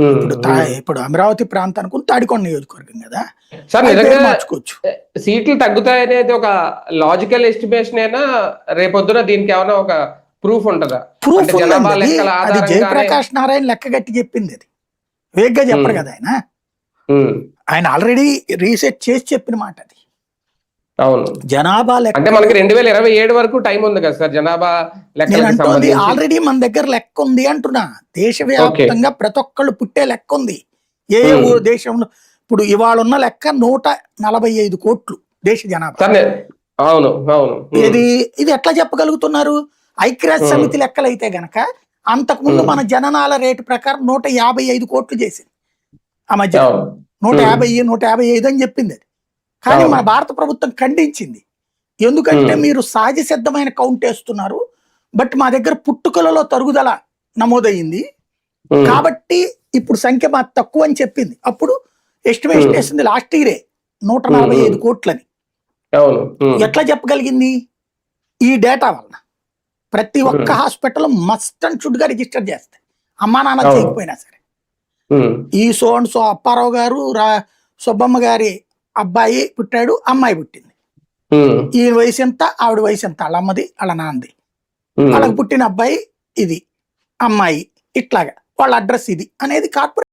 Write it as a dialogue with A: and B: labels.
A: ఇప్పుడు ఇప్పుడు అమరావతి ప్రాంతానికి తాడికొండ నియోజకవర్గం కదా,
B: సార్
A: అది
B: నిజంగా
A: పేరు మార్చుకోవచ్చు.
B: సీట్లు తగ్గుతాయనేది ఒక లాజికల్ ఎస్టిమేషన్ అయినా రేపొద్దున దీనికి ఏమైనా ఒక ప్రూఫ్ ఉంటుందా?
A: ప్రూఫ్
B: అంటే జనాభా
A: ఉందండి.
B: లెక్కల
A: అది
B: ఆధారంగానే
A: జయప్రకాష్ నారాయణ లెక్క గట్టి చెప్పింది. అది వేగ్గా చెప్పరు కదా ఆయన. ఆయన ఆల్రెడీ రీసెర్చ్ చేసి చెప్పిన మాట అది.
B: అవును,
A: జనాభా లెక్క
B: అంటే మనకి 2027 వరకు టైం ఉంది కదా సార్ జనాభా
A: నేను
B: లెక్కలకు
A: అంటోంది.
B: సంబంధించి.
A: ఆల్రెడీ మన దగ్గర లెక్క ఉంది అంటున్నా. దేశవ్యాప్తంగా ప్రతి ఒక్కళ్ళు పుట్టే లెక్క ఉంది. ఏ ఊరు దేశంలో ఇప్పుడు ఇవాళ ఉన్న లెక్క 145 కోట్లు దేశ జనాభా.
B: సరే, అవును అవును.
A: ఇది ఎట్లా చెప్పగలుగుతున్నారు? ఐక్యరాజ్య సమితి లెక్కలు అయితే గనక అంతకుముందు మన జననాల రేటు ప్రకారం 155 కోట్లు చేసింది ఆ మధ్య. 150, 155 అని చెప్పింది అది. కానీ మన భారత ప్రభుత్వం ఖండించింది. ఎందుకంటే మీరు సహజ సిద్ధమైన కౌంట్ వేస్తున్నారు, బట్ మా దగ్గర పుట్టుకలలో తరుగుదల నమోదయ్యింది కాబట్టి ఇప్పుడు సంఖ్య మాకు తక్కువ అని చెప్పింది. అప్పుడు ఎస్టిమేషన్ వేసింది లాస్ట్ ఇయరే 145 కోట్లని. ఎట్లా చెప్పగలిగింది? ఈ డేటా వలన. ప్రతి ఒక్క హాస్పిటల్ మస్ట్ అండ్ షుడ్ గా రిజిస్టర్ చేస్తాయి, అమ్మా నాన్న చేయకపోయినా సరే. ఈ సో అండ్ సో అప్పారావు గారు సుబ్బమ్మ గారి అబ్బాయి పుట్టాడు, అమ్మాయి పుట్టింది, ఈయన వయసు ఎంత, ఆవిడ వయసు ఎంత, వాళ్ళ అమ్మది వాళ్ళ నాన్నది, వాళ్ళకి పుట్టిన అబ్బాయి ఇది, అమ్మాయి ఇట్లాగా, వాళ్ళ అడ్రస్ ఇది అనేది కార్పొరేట్